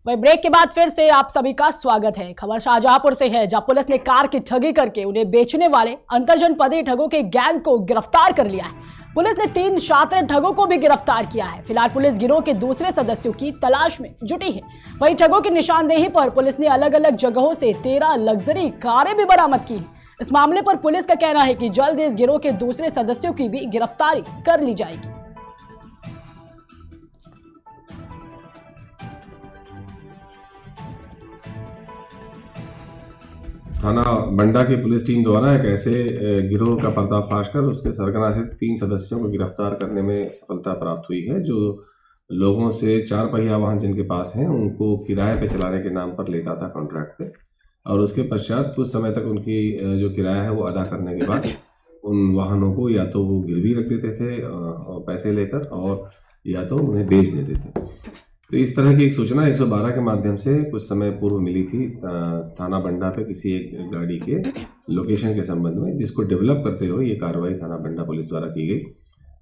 वही ब्रेक के बाद फिर से आप सभी का स्वागत है। खबर शाहजहांपुर से है, जहां पुलिस ने कार की ठगी करके उन्हें बेचने वाले अंतरजनपदीय ठगों के गैंग को गिरफ्तार कर लिया है। पुलिस ने 3 शातिर ठगों को भी गिरफ्तार किया है। फिलहाल पुलिस गिरोह के दूसरे सदस्यों की तलाश में जुटी है। वहीं ठगों की निशानदेही पर पुलिस ने अलग अलग जगहों से 13 लग्जरी कारें भी बरामद की हैं। इस मामले पर पुलिस का कहना है कि जल्द इस गिरोह के दूसरे सदस्यों की भी गिरफ्तारी कर ली जाएगी। थाना बंडा की पुलिस टीम द्वारा एक ऐसे गिरोह का पर्दाफाश कर उसके सरगना से 3 सदस्यों को गिरफ्तार करने में सफलता प्राप्त हुई है, जो लोगों से 4 पहिया वाहन जिनके पास हैं उनको किराए पे चलाने के नाम पर लेता था कॉन्ट्रैक्ट पे, और उसके पश्चात कुछ समय तक उनकी जो किराया है वो अदा करने के बाद उन वाहनों को या तो वो गिरवी रख देते थे पैसे लेकर, और या तो उन्हें बेच देते थे। तो इस तरह की एक सूचना 112 के माध्यम से कुछ समय पूर्व मिली थी थाना बंडा पे किसी एक गाड़ी के लोकेशन के संबंध में, जिसको डेवलप करते हुए ये कार्रवाई थाना बंडा पुलिस द्वारा की गई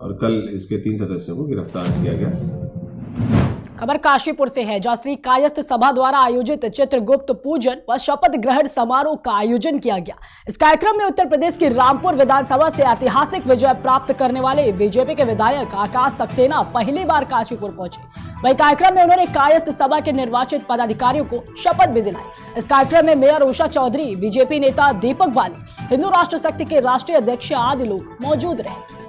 और कल इसके 3 सदस्यों को गिरफ्तार किया गया। खबर काशीपुर से है, जहां श्री कायस्थ सभा द्वारा आयोजित चित्रगुप्त पूजन व शपथ ग्रहण समारोह का आयोजन किया गया। इस कार्यक्रम में उत्तर प्रदेश की रामपुर विधानसभा से ऐतिहासिक विजय प्राप्त करने वाले बीजेपी के विधायक आकाश सक्सेना पहली बार काशीपुर पहुंचे। वही कार्यक्रम में उन्होंने कायस्थ सभा के निर्वाचित पदाधिकारियों को शपथ भी दिलाई। इस कार्यक्रम में मेयर उषा चौधरी, बीजेपी नेता दीपक बाली, हिंदू राष्ट्र शक्ति के राष्ट्रीय अध्यक्ष आदि लोग मौजूद रहे।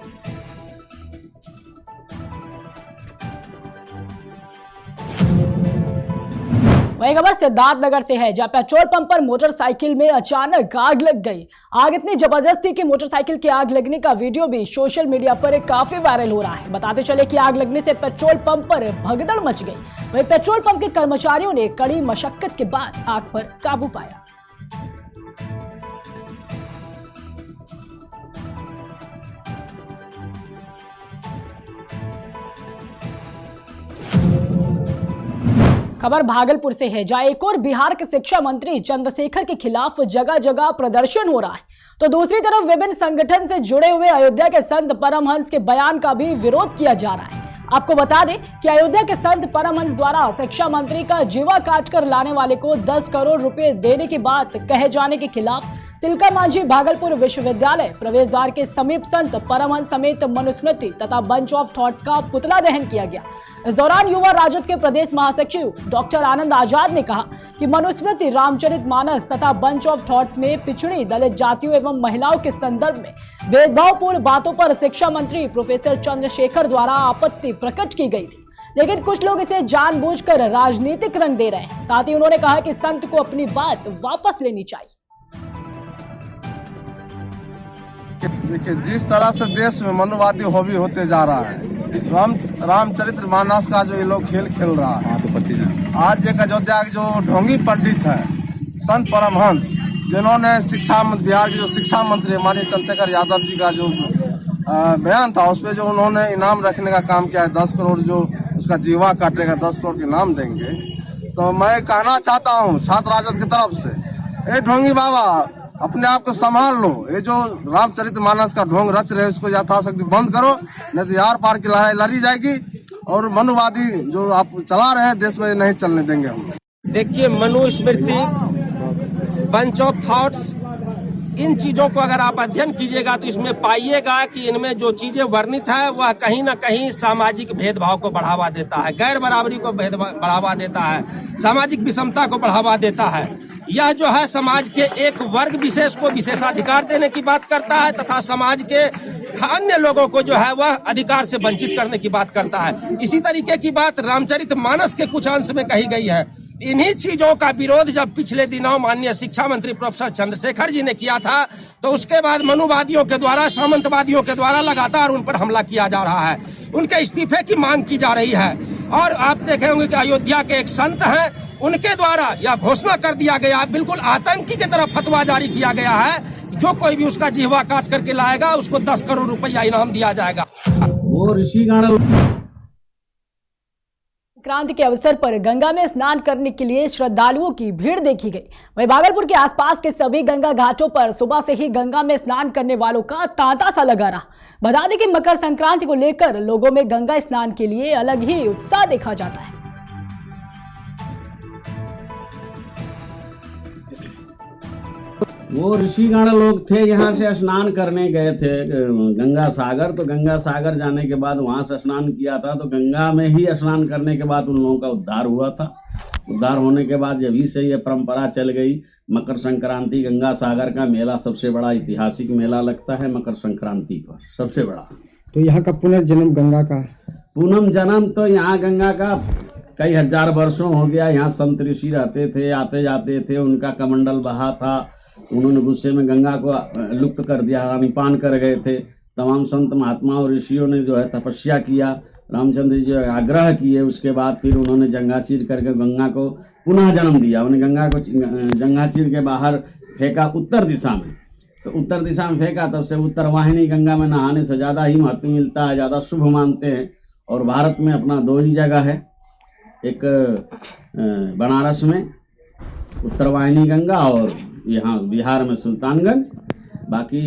वही खबर सिद्धार्थनगर से है, जहां पेट्रोल पंप पर मोटरसाइकिल में अचानक आग लग गई। आग इतनी जबरदस्त थी कि मोटरसाइकिल के आग लगने का वीडियो भी सोशल मीडिया पर काफी वायरल हो रहा है। बताते चले कि आग लगने से पेट्रोल पंप पर भगदड़ मच गई। वही पेट्रोल पंप के कर्मचारियों ने कड़ी मशक्कत के बाद आग पर काबू पाया। खबर भागलपुर से है, जहां एक और बिहार के शिक्षा मंत्री चंद्रशेखर के खिलाफ जगह जगह प्रदर्शन हो रहा है, तो दूसरी तरफ विभिन्न संगठन से जुड़े हुए अयोध्या के संत परमहंस के बयान का भी विरोध किया जा रहा है। आपको बता दें कि अयोध्या के संत परमहंस द्वारा शिक्षा मंत्री का जीवा काटकर लाने वाले को 10 करोड़ रुपए देने की बात कहे जाने के खिलाफ तिलका मांझी भागलपुर विश्वविद्यालय प्रवेश द्वार के समीप संत परमहंस समेत मनुस्मृति तथा बंच ऑफ थॉट्स का पुतला दहन किया गया। इस दौरान युवा राजद के प्रदेश महासचिव डॉक्टर आनंद आजाद ने कहा कि मनुस्मृति, रामचरितमानस तथा बंच ऑफ थॉट्स में पिछड़ी दलित जातियों एवं महिलाओं के संदर्भ में भेदभावपूर्ण बातों पर शिक्षा मंत्री प्रोफेसर चंद्रशेखर द्वारा आपत्ति प्रकट की गई थी, लेकिन कुछ लोग इसे जानबूझकर राजनीतिक रंग दे रहे हैं। साथ ही उन्होंने कहा कि संत को अपनी बात वापस लेनी चाहिए। देखिए, जिस तरह से देश में मनुवादी हॉबी होते जा रहा है, रामचरितमानस का जो ये लोग खेल खेल रहा है, आज एक अयोध्या के जो ढोंगी पंडित है संत परमहंस, जिन्होंने बिहार के जो शिक्षा मंत्री माननीय चंद्रशेखर यादव जी का जो बयान था, उस पर जो उन्होंने इनाम रखने का काम किया है, 10 करोड़ जो उसका जीवा काटेगा 10 करोड़ के इनाम देंगे। तो मैं कहना चाहता हूँ छात्र राजद की तरफ से, ए ढोंगी बाबा, अपने आप को संभाल लो। ये जो रामचरितमानस का ढोंग रच रहे उसको यथाशक्ति बंद करो, नहीं तो यार पार की लड़ाई लड़ी जाएगी और मनुवादी जो आप चला रहे हैं देश में नहीं चलने देंगे हम। देखिए, मनुस्मृति, बंच ऑफ थॉट्स, इन चीजों को अगर आप अध्ययन कीजिएगा तो इसमें पाइएगा कि इनमें जो चीजें वर्णित है वह कहीं ना कहीं सामाजिक भेदभाव को बढ़ावा देता है, गैर बराबरी को बढ़ावा देता है, सामाजिक विषमता को बढ़ावा देता है। यह जो है समाज के एक वर्ग विशेष को विशेषाधिकार देने की बात करता है तथा समाज के अन्य लोगों को जो है वह अधिकार से वंचित करने की बात करता है। इसी तरीके की बात रामचरितमानस के कुछ अंश में कही गई है। इन्हीं चीजों का विरोध जब पिछले दिनों माननीय शिक्षा मंत्री प्रोफेसर चंद्रशेखर जी ने किया था, तो उसके बाद मनुवादियों के द्वारा, सामंतवादियों के द्वारा लगातार उन पर हमला किया जा रहा है। उनके इस्तीफे की मांग की जा रही है। और आप देखे होंगे कि अयोध्या के एक संत हैं, उनके द्वारा यह घोषणा कर दिया गया, बिल्कुल आतंकी की तरफ फतवा जारी किया गया है, जो कोई भी उसका जीवा काट करके लाएगा उसको 10 करोड़ रुपया इनाम दिया जाएगा। वो ऋषिगण संक्रांति के अवसर पर गंगा में स्नान करने के लिए श्रद्धालुओं की भीड़ देखी गई। वहीं भागलपुर के आसपास के सभी गंगा घाटों पर सुबह से ही गंगा में स्नान करने वालों का तांता सा लगा रहा। बता दें कि मकर संक्रांति को लेकर लोगों में गंगा स्नान के लिए अलग ही उत्साह देखा जाता है। वो ऋषिगण लोग थे, यहाँ से स्नान करने गए थे गंगा सागर। तो गंगा सागर जाने के बाद वहाँ से स्नान किया था, तो गंगा में ही स्नान करने के बाद उन लोगों का उद्धार हुआ था। उद्धार होने के बाद जब से ये परंपरा चल गई। मकर संक्रांति गंगा सागर का मेला सबसे बड़ा ऐतिहासिक मेला लगता है मकर संक्रांति पर, सबसे बड़ा। तो यहाँ का पुनर्जन्म गंगा का पुनर्जन्म तो यहाँ गंगा का कई हजार वर्षों हो गया। यहाँ संत ऋषि रहते थे, आते जाते थे, उनका कमंडल बहा था। उन्होंने गुस्से में गंगा को लुप्त कर दिया, पान कर गए थे। तमाम संत महात्मा और ऋषियों ने जो है तपस्या किया, रामचंद्र जी आग्रह किए। उसके बाद फिर उन्होंने जंगा चीर करके गंगा को पुनः जन्म दिया। उन्होंने गंगा को जंगा चीर के बाहर फेंका उत्तर दिशा में। तो उत्तर दिशा में फेंका, तब से उत्तर वाहिनी गंगा में नहाने से ज़्यादा ही महत्व मिलता है, ज़्यादा शुभ मानते हैं। और भारत में अपना 2 ही जगह है, एक बनारस में उत्तर वाहिनी गंगा और यहाँ बिहार में सुल्तानगंज। बाकी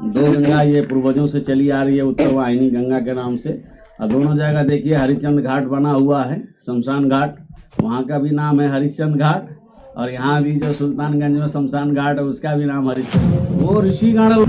2 गंगा ये पूर्वजों से चली आ रही है उत्तर वाहिनी गंगा के नाम से। और दोनों जगह देखिए हरिश्चंद्र घाट बना हुआ है, शमशान घाट, वहाँ का भी नाम है हरिश्चंद्र घाट। और यहाँ भी जो सुल्तानगंज में शमशान घाट है उसका भी नाम हरिश्चंद्र। वो ऋषिगण।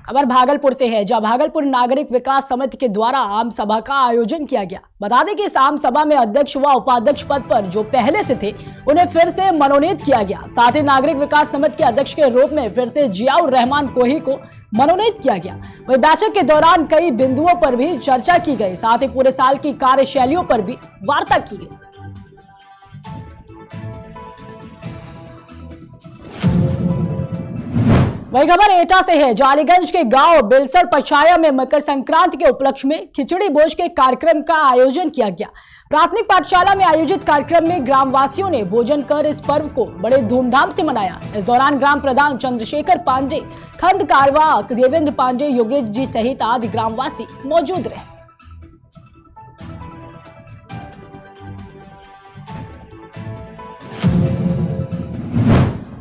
खबर भागलपुर से है, जहां भागलपुर नागरिक विकास समिति के द्वारा आम सभा का आयोजन किया गया। बता दें कि इस आम सभा में अध्यक्ष व उपाध्यक्ष पद पर जो पहले से थे उन्हें फिर से मनोनीत किया गया। साथ ही नागरिक विकास समिति के अध्यक्ष के रूप में फिर से जियाउर रहमान कोही को मनोनीत किया गया। वहीं बैठक के दौरान कई बिंदुओं पर भी चर्चा की गई, साथ ही पूरे साल की कार्यशैलियों पर भी वार्ता की गई। वही खबर एटा से है, जालीगंज के गांव बिलसर पछाया में मकर संक्रांति के उपलक्ष्य में खिचड़ी भोज के कार्यक्रम का आयोजन किया गया। प्राथमिक पाठशाला में आयोजित कार्यक्रम में ग्रामवासियों ने भोजन कर इस पर्व को बड़े धूमधाम से मनाया। इस दौरान ग्राम प्रधान चंद्रशेखर पांडे, खंड कारवाक देवेंद्र पांडे, योगेश जी सहित आदि ग्रामवासी मौजूद रहे।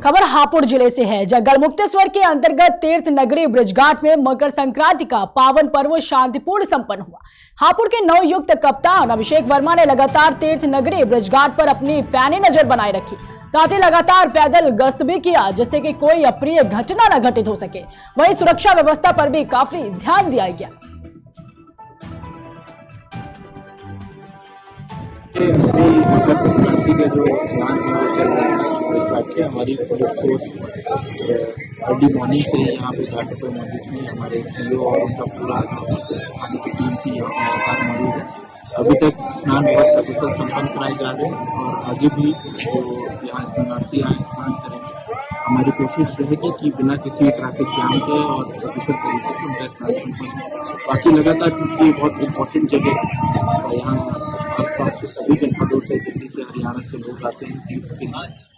खबर हापुड़ जिले से है, जहां गढ़मुक्तेश्वर के अंतर्गत तीर्थ नगरी ब्रजघाट में मकर संक्रांति का पावन पर्व शांतिपूर्ण संपन्न हुआ। हापुड़ के नवयुक्त कप्तान अभिषेक वर्मा ने लगातार तीर्थ नगरी ब्रजघाट पर अपनी पैनी नजर बनाए रखी, साथ ही लगातार पैदल गश्त भी किया, जिससे कि कोई अप्रिय घटना न घटित हो सके। वहीं सुरक्षा व्यवस्था पर भी काफी ध्यान दिया गया। मकर संक्रांति का जो स्नान है चल रहा है, हमारी पुलिस फोर्स अर्ली मॉर्निंग से यहाँ पे घाट पर मौजूद थी। हमारे सीओ और उनका पूरा थाने की टीम थी यहाँ पर मौजूद है। अभी तक स्नान बहुत सकुशल संपन्न कराए जा रहे हैं और आगे भी जो यहाँ शरणार्थी आए स्नान करेंगे, हमारी कोशिश रहेगी कि बिना किसी ट्रैफिक जाम के और सकुशल तरीके से उनका स्नान संपन्न। बाकी लगातार क्योंकि बहुत इम्पोर्टेंट जगह यहाँ आसपास के सभी जनपदों से, दिल्ली से, हरियाणा से लोग आते हैं तीर्थ के लिए।